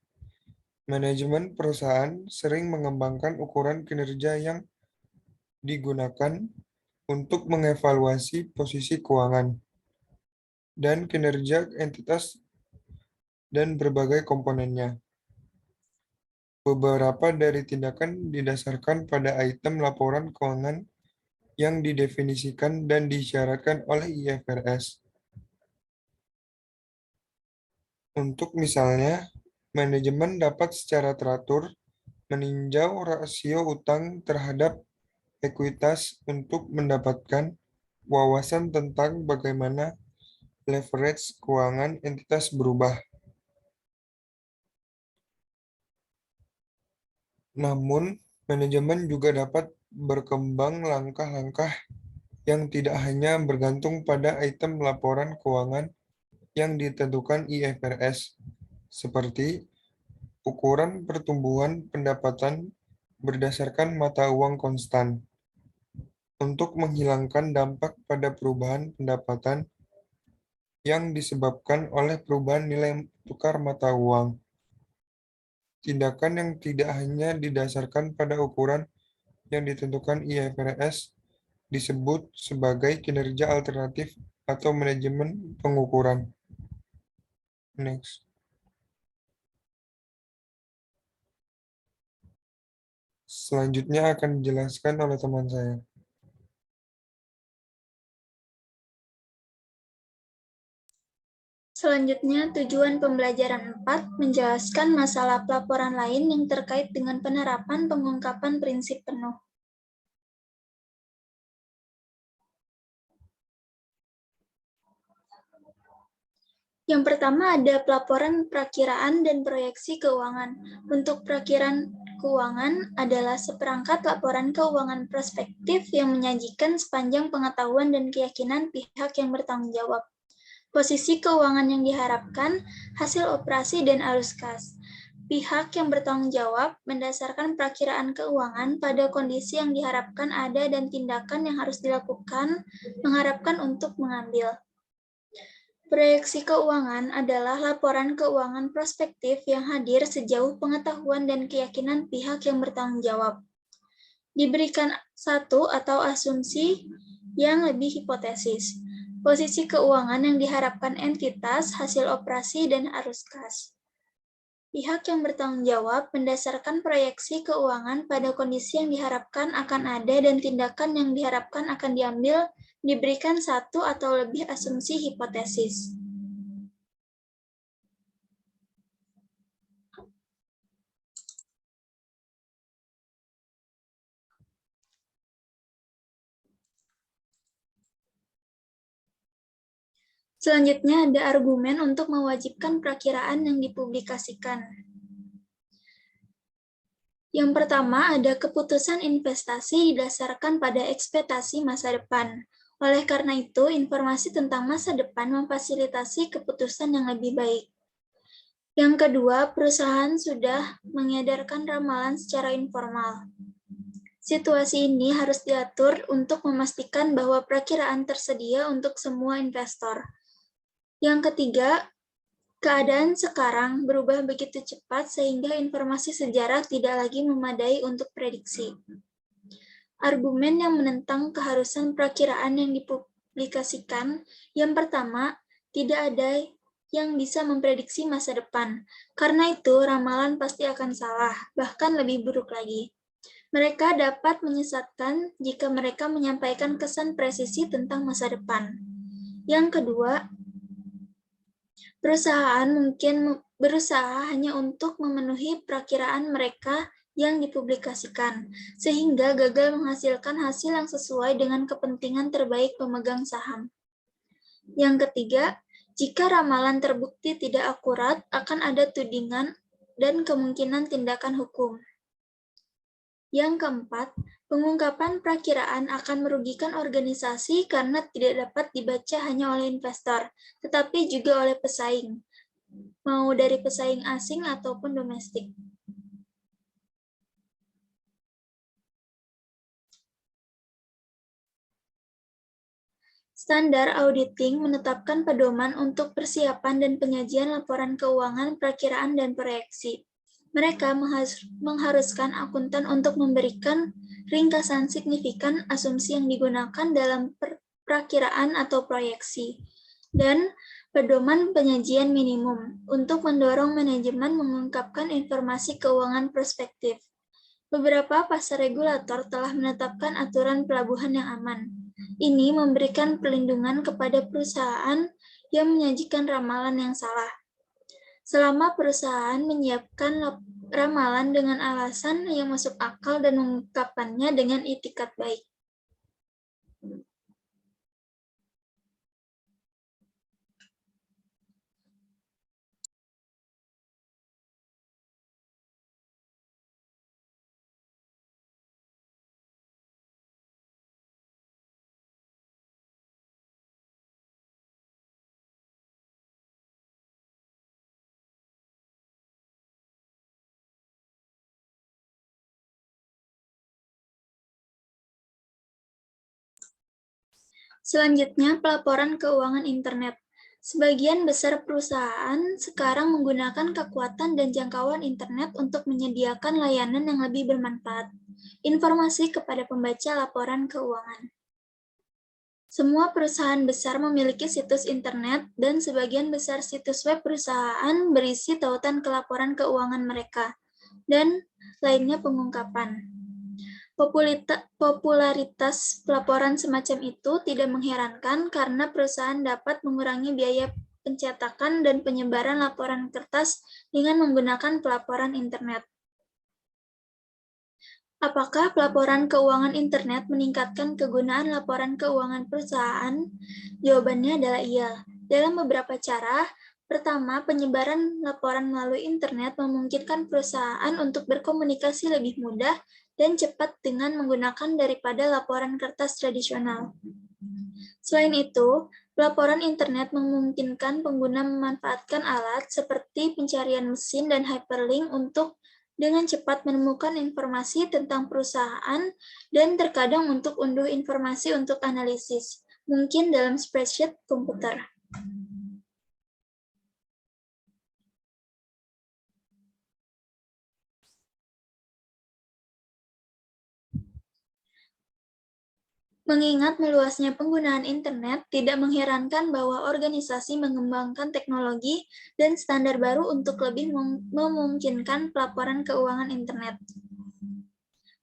Manajemen perusahaan sering mengembangkan ukuran kinerja yang digunakan untuk mengevaluasi posisi keuangan dan kinerja entitas dan berbagai komponennya. Beberapa dari tindakan didasarkan pada item laporan keuangan yang didefinisikan dan disyaratkan oleh IFRS. Untuk misalnya, manajemen dapat secara teratur meninjau rasio utang terhadap ekuitas untuk mendapatkan wawasan tentang bagaimana leverage keuangan entitas berubah. Namun, manajemen juga dapat berkembang langkah-langkah yang tidak hanya bergantung pada item laporan keuangan yang ditentukan IFRS, seperti ukuran pertumbuhan pendapatan berdasarkan mata uang konstan, untuk menghilangkan dampak pada perubahan pendapatan yang disebabkan oleh perubahan nilai tukar mata uang. Tindakan yang tidak hanya didasarkan pada ukuran yang ditentukan IFRS disebut sebagai kinerja alternatif atau manajemen pengukuran. Next. Selanjutnya akan dijelaskan oleh teman saya. Selanjutnya, tujuan pembelajaran 4 menjelaskan masalah pelaporan lain yang terkait dengan penerapan pengungkapan prinsip penuh. Yang pertama ada pelaporan perakiraan dan proyeksi keuangan. Untuk perakiraan keuangan adalah seperangkat laporan keuangan prospektif yang menyajikan sepanjang pengetahuan dan keyakinan pihak yang bertanggung jawab. Posisi keuangan yang diharapkan, hasil operasi dan arus kas. Pihak yang bertanggung jawab mendasarkan perakiraan keuangan pada kondisi yang diharapkan ada dan tindakan yang harus dilakukan mengharapkan untuk mengambil. Proyeksi keuangan adalah laporan keuangan prospektif yang hadir sejauh pengetahuan dan keyakinan pihak yang bertanggung jawab. Diberikan satu atau asumsi yang lebih hipotesis. Posisi keuangan yang diharapkan entitas, hasil operasi, dan arus kas. Pihak yang bertanggung jawab mendasarkan proyeksi keuangan pada kondisi yang diharapkan akan ada dan tindakan yang diharapkan akan diambil, diberikan satu atau lebih asumsi hipotesis. Selanjutnya ada argumen untuk mewajibkan perakiraan yang dipublikasikan. Yang pertama ada keputusan investasi didasarkan pada ekspektasi masa depan. Oleh karena itu, informasi tentang masa depan memfasilitasi keputusan yang lebih baik. Yang kedua, perusahaan sudah mengedarkan ramalan secara informal. Situasi ini harus diatur untuk memastikan bahwa perakiraan tersedia untuk semua investor. Yang ketiga, keadaan sekarang berubah begitu cepat sehingga informasi sejarah tidak lagi memadai untuk prediksi. Argumen yang menentang keharusan perakiraan yang dipublikasikan, yang pertama, tidak ada yang bisa memprediksi masa depan. Karena itu, ramalan pasti akan salah, bahkan lebih buruk lagi. Mereka dapat menyesatkan jika mereka menyampaikan kesan presisi tentang masa depan. Yang kedua, perusahaan mungkin berusaha hanya untuk memenuhi perakiraan mereka yang dipublikasikan, sehingga gagal menghasilkan hasil yang sesuai dengan kepentingan terbaik pemegang saham. Yang ketiga, jika ramalan terbukti tidak akurat, akan ada tudingan dan kemungkinan tindakan hukum. Yang keempat, pengungkapan perakiraan akan merugikan organisasi karena tidak dapat dibaca hanya oleh investor, tetapi juga oleh pesaing, mau dari pesaing asing ataupun domestik. Standar auditing menetapkan pedoman untuk persiapan dan penyajian laporan keuangan, perakiraan, dan proyeksi. Mereka mengharuskan akuntan untuk memberikan ringkasan signifikan asumsi yang digunakan dalam perakiraan atau proyeksi, dan pedoman penyajian minimum untuk mendorong manajemen mengungkapkan informasi keuangan prospektif. Beberapa pasar regulator telah menetapkan aturan pelabuhan yang aman. Ini memberikan perlindungan kepada perusahaan yang menyajikan ramalan yang salah. Selama perusahaan menyiapkan ramalan dengan alasan yang masuk akal dan mengungkapkannya dengan itikat baik. Selanjutnya, pelaporan keuangan internet. Sebagian besar perusahaan sekarang menggunakan kekuatan dan jangkauan internet untuk menyediakan layanan yang lebih bermanfaat. Informasi kepada pembaca laporan keuangan. Semua perusahaan besar memiliki situs internet dan sebagian besar situs web perusahaan berisi tautan ke laporan keuangan mereka dan lainnya pengungkapan. Popularitas pelaporan semacam itu tidak mengherankan karena perusahaan dapat mengurangi biaya pencetakan dan penyebaran laporan kertas dengan menggunakan pelaporan internet. Apakah pelaporan keuangan internet meningkatkan kegunaan laporan keuangan perusahaan? Jawabannya adalah iya. Dalam beberapa cara. Pertama, penyebaran laporan melalui internet memungkinkan perusahaan untuk berkomunikasi lebih mudah dan cepat dengan menggunakan daripada laporan kertas tradisional. Selain itu, Pelaporan internet memungkinkan pengguna memanfaatkan alat seperti pencarian mesin dan hyperlink untuk dengan cepat menemukan informasi tentang perusahaan dan terkadang untuk unduh informasi untuk analisis, mungkin dalam spreadsheet komputer. Mengingat meluasnya penggunaan internet, tidak mengherankan bahwa organisasi mengembangkan teknologi dan standar baru untuk lebih memungkinkan pelaporan keuangan internet.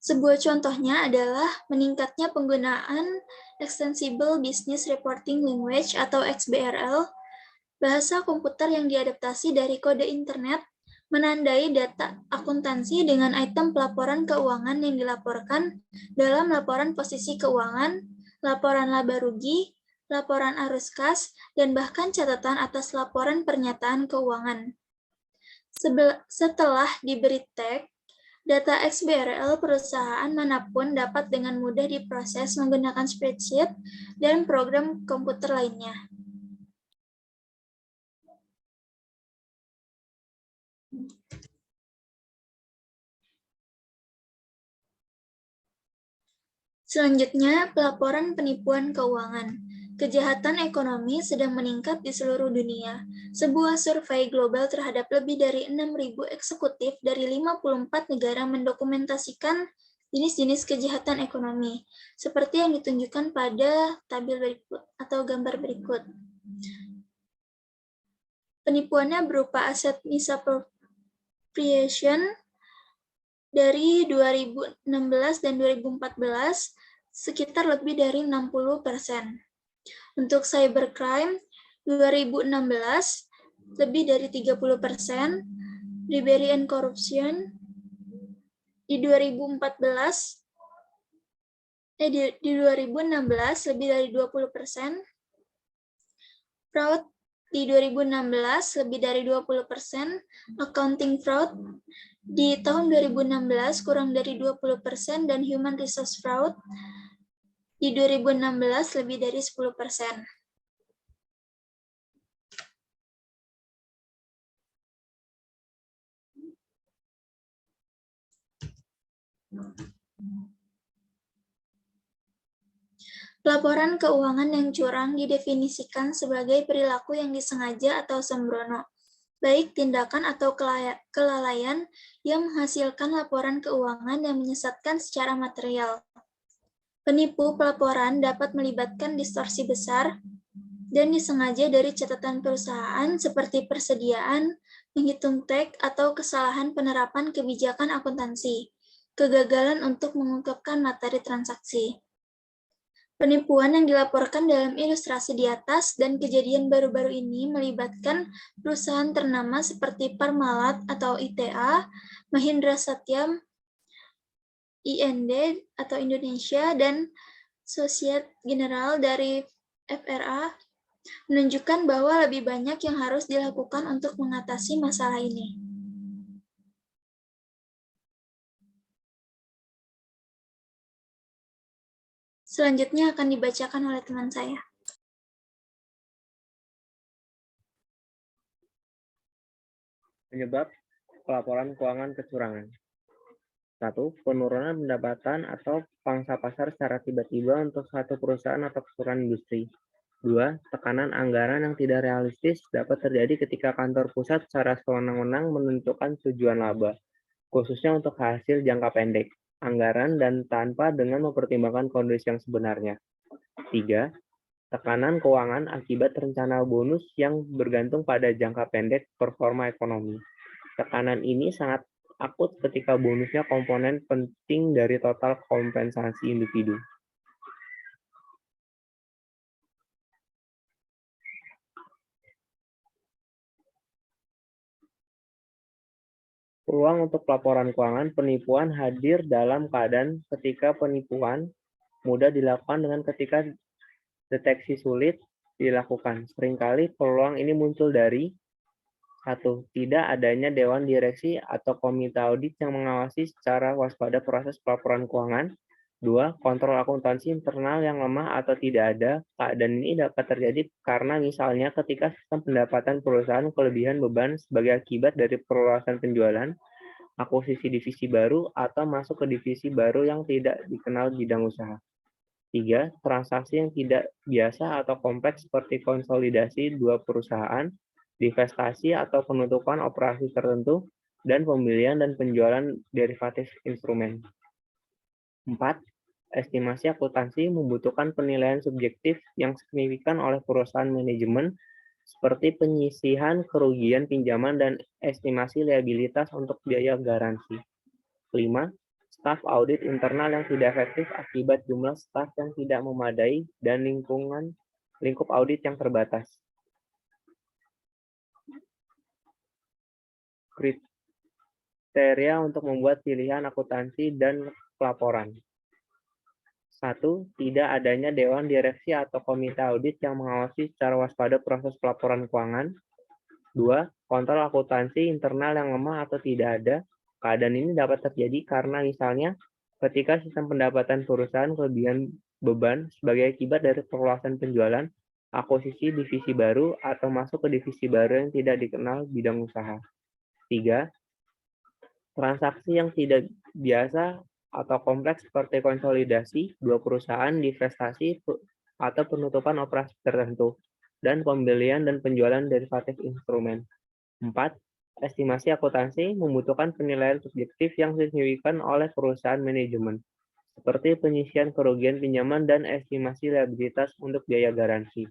Sebuah contohnya adalah meningkatnya penggunaan Extensible Business Reporting Language atau XBRL, bahasa komputer yang diadaptasi dari kode internet, menandai data akuntansi dengan item pelaporan keuangan yang dilaporkan dalam laporan posisi keuangan, laporan laba rugi, laporan arus kas, dan bahkan catatan atas laporan pernyataan keuangan. Setelah diberi tag, data XBRL perusahaan manapun dapat dengan mudah diproses menggunakan spreadsheet dan program komputer lainnya. Selanjutnya, pelaporan penipuan keuangan. Kejahatan ekonomi sedang meningkat di seluruh dunia. Sebuah survei global terhadap lebih dari 6.000 eksekutif dari 54 negara mendokumentasikan jenis-jenis kejahatan ekonomi, seperti yang ditunjukkan pada tabel berikut atau gambar berikut. Penipuannya berupa aset misappropriation dari 2016 dan 2014 sekitar lebih dari 60%. Untuk cybercrime 2016 lebih dari 30%, bribery and corruption di 2016 lebih dari 20%, fraud di 2016 lebih dari 20%, accounting fraud di tahun 2016 kurang dari 20%, dan human resource fraud di 2016 lebih dari 10%. Pelaporan keuangan yang curang didefinisikan sebagai perilaku yang disengaja atau sembrono, baik tindakan atau kelalaian yang menghasilkan laporan keuangan yang menyesatkan secara material. Penipu pelaporan dapat melibatkan distorsi besar dan disengaja dari catatan perusahaan seperti persediaan, menghitung tag, atau kesalahan penerapan kebijakan akuntansi, kegagalan untuk mengungkapkan materi transaksi. Penipuan yang dilaporkan dalam ilustrasi di atas dan kejadian baru-baru ini melibatkan perusahaan ternama seperti Parmalat atau ITA, Mahindra Satyam, IND atau Indonesia, dan Societe Generale dari FRA, menunjukkan bahwa lebih banyak yang harus dilakukan untuk mengatasi masalah ini. Selanjutnya akan dibacakan oleh teman saya. Penyebab pelaporan keuangan kecurangan. 1. Penurunan pendapatan atau pangsa pasar secara tiba-tiba untuk suatu perusahaan atau keseluruhan industri. 2. Tekanan anggaran yang tidak realistis dapat terjadi ketika kantor pusat secara sewenang-wenang menentukan tujuan laba, khususnya untuk hasil jangka pendek, anggaran, dan tanpa dengan mempertimbangkan kondisi yang sebenarnya. 3. Tekanan keuangan akibat rencana bonus yang bergantung pada jangka pendek performa ekonomi. Tekanan ini sangat akut ketika bonusnya komponen penting dari total kompensasi individu. Peluang untuk pelaporan keuangan penipuan hadir dalam keadaan ketika penipuan mudah dilakukan dengan ketika deteksi sulit dilakukan. Seringkali peluang ini muncul dari 1. Tidak adanya dewan direksi atau komite audit yang mengawasi secara waspada proses pelaporan keuangan. 2. Kontrol akuntansi internal yang lemah atau tidak ada. Keadaan ini dapat terjadi karena misalnya ketika sistem pendapatan perusahaan kelebihan beban sebagai akibat dari perluasan penjualan, akuisisi divisi baru, atau masuk ke divisi baru yang tidak dikenal bidang usaha. 3. Transaksi yang tidak biasa atau kompleks seperti konsolidasi dua perusahaan, divestasi atau penutupan operasi tertentu, dan pembelian dan penjualan derivatif instrumen. 4. Estimasi akuntansi membutuhkan penilaian subjektif yang signifikan oleh perusahaan manajemen, seperti penyisihan kerugian pinjaman dan estimasi liabilitas untuk biaya garansi. 5. Staf audit internal yang tidak efektif akibat jumlah staf yang tidak memadai dan lingkup audit yang terbatas. Kriteria untuk membuat pilihan akuntansi dan pelaporan. 1. Tidak adanya dewan direksi atau komite audit yang mengawasi secara waspada proses pelaporan keuangan. 2. Kontrol akuntansi internal yang lemah atau tidak ada. Keadaan ini dapat terjadi karena misalnya ketika sistem pendapatan perusahaan kelebihan beban sebagai akibat dari perluasan penjualan, akuisisi divisi baru, atau masuk ke divisi baru yang tidak dikenal bidang usaha. 3. Transaksi yang tidak biasa atau kompleks seperti konsolidasi dua perusahaan, divestasi, atau penutupan operasi tertentu, dan pembelian dan penjualan derivatif instrumen. 4. Estimasi akuntansi membutuhkan penilaian subjektif yang signifikan oleh perusahaan manajemen, seperti penyisian kerugian pinjaman dan estimasi liabilitas untuk biaya garansi.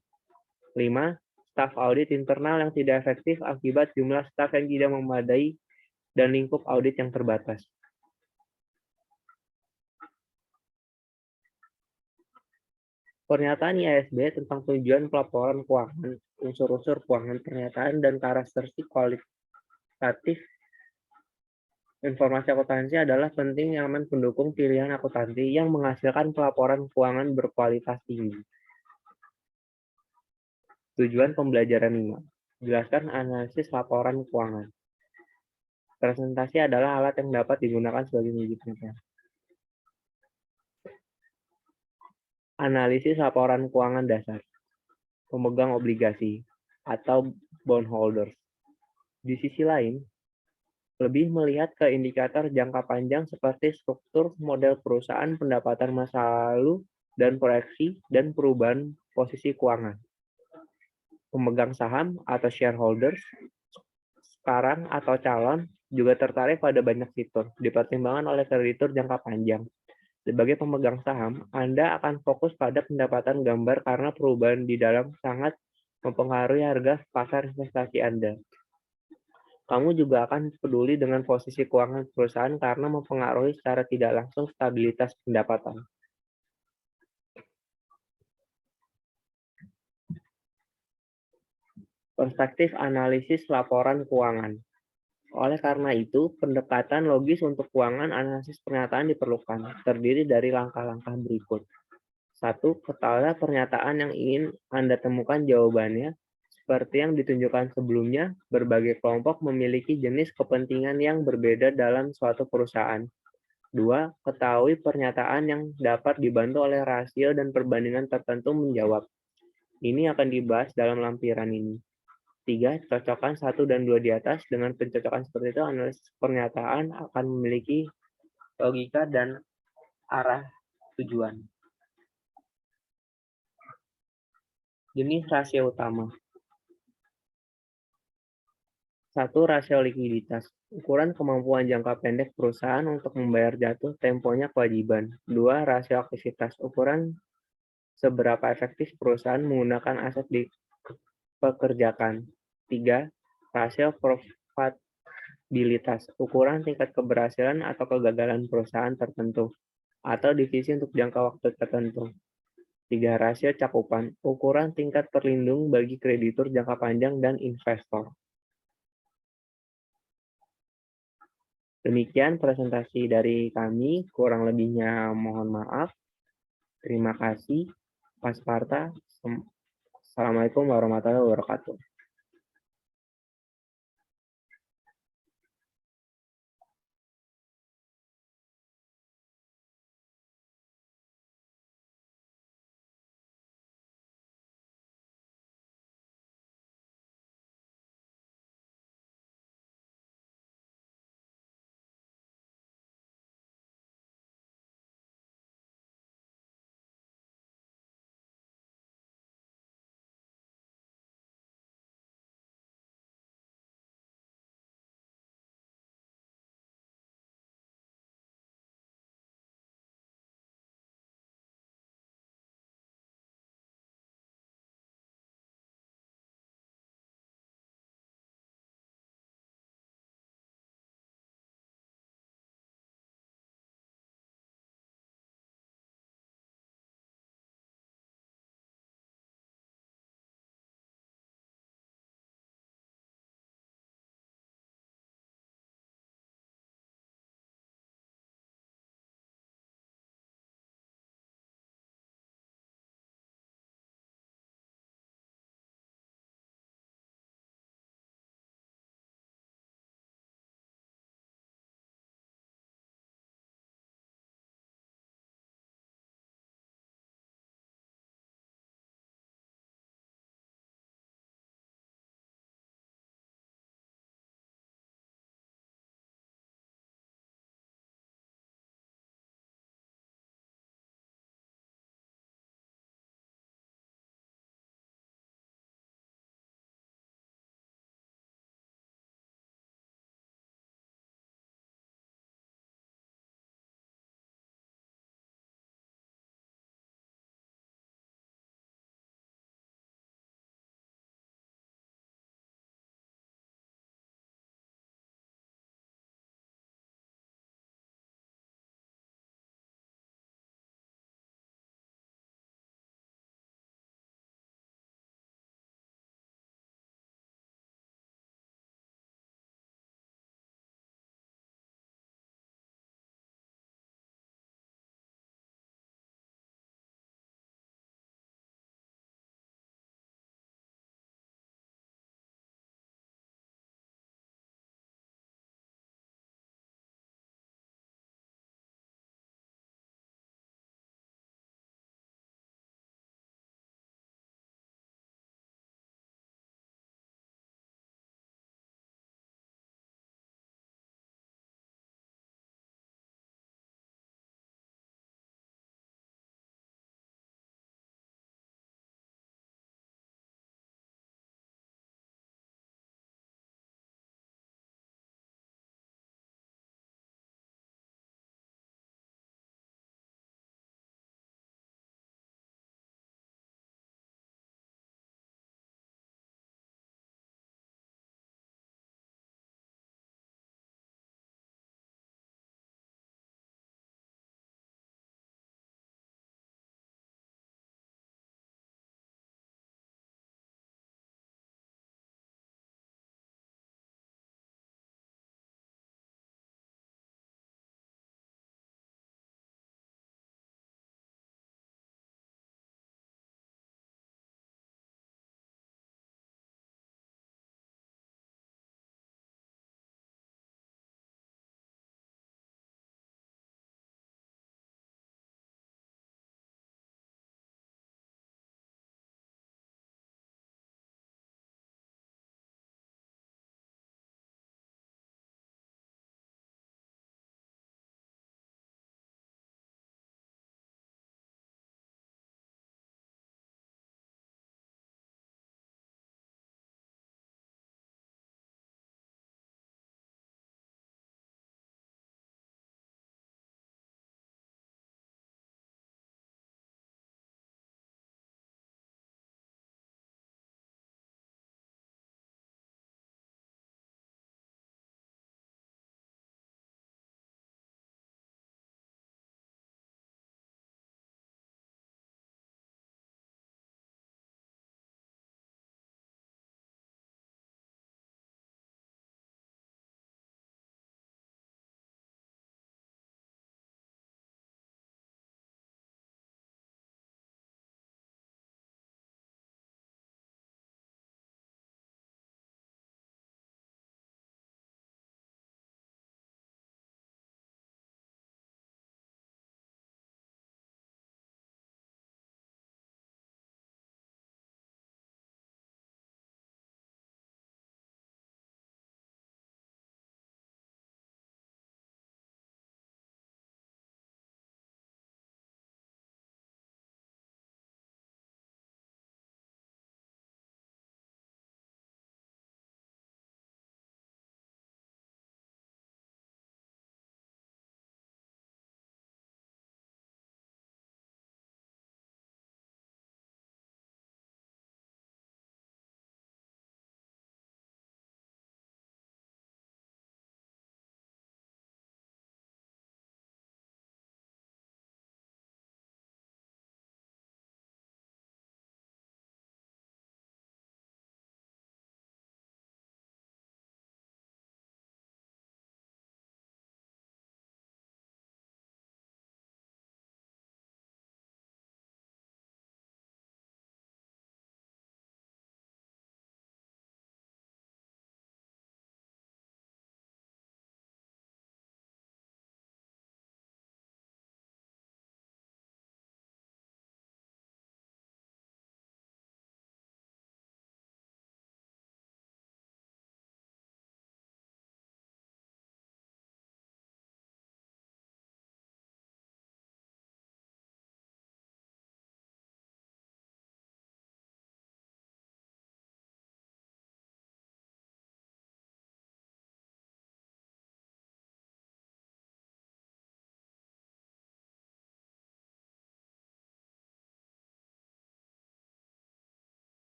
5. Staf audit internal yang tidak efektif akibat jumlah staf yang tidak memadai dan lingkup audit yang terbatas. Pernyataan IASB tentang tujuan pelaporan keuangan, unsur-unsur keuangan pernyataan, dan karakteristik kualitatif informasi akuntansi adalah penting elemen pendukung pilihan akuntansi yang menghasilkan pelaporan keuangan berkualitas tinggi. Tujuan pembelajaran 5. Jelaskan analisis laporan keuangan. Presentasi adalah alat yang dapat digunakan sebagai media penelitian. Analisis laporan keuangan dasar. Pemegang obligasi atau bondholders. Di sisi lain, lebih melihat ke indikator jangka panjang seperti struktur model perusahaan, pendapatan masa lalu, dan proyeksi, dan perubahan posisi keuangan. Pemegang saham atau shareholders, sekarang atau calon, juga tertarik pada banyak fitur, dipertimbangkan oleh kreditur jangka panjang. Sebagai pemegang saham, Anda akan fokus pada pendapatan gambar karena perubahan di dalam sangat mempengaruhi harga pasar investasi Anda. Kamu juga akan peduli dengan posisi keuangan perusahaan karena mempengaruhi secara tidak langsung stabilitas pendapatan. Perspektif analisis laporan keuangan. Oleh karena itu, pendekatan logis untuk keuangan analisis pernyataan diperlukan, terdiri dari langkah-langkah berikut. 1. Ketahuilah pernyataan yang ingin Anda temukan jawabannya. Seperti yang ditunjukkan sebelumnya, berbagai kelompok memiliki jenis kepentingan yang berbeda dalam suatu perusahaan. 2. Ketahui pernyataan yang dapat dibantu oleh rasio dan perbandingan tertentu menjawab. Ini akan dibahas dalam lampiran ini. 3. Cocokkan 1 dan 2 di atas. Dengan pencocokan seperti itu, analisis pernyataan akan memiliki logika dan arah tujuan. Jenis rasio utama. 1. Rasio likuiditas. Ukuran kemampuan jangka pendek perusahaan untuk membayar jatuh temponya kewajiban. 2. Rasio aktivitas. Ukuran seberapa efektif perusahaan menggunakan aset dipekerjakan. 3. Rasio profitabilitas. Ukuran tingkat keberhasilan atau kegagalan perusahaan tertentu atau divisi untuk jangka waktu tertentu. 3. Rasio cakupan. Ukuran tingkat terlindung bagi kreditur jangka panjang dan investor. Demikian presentasi dari kami, kurang lebihnya mohon maaf. Terima kasih. Pak Sparta. Assalamualaikum warahmatullahi wabarakatuh.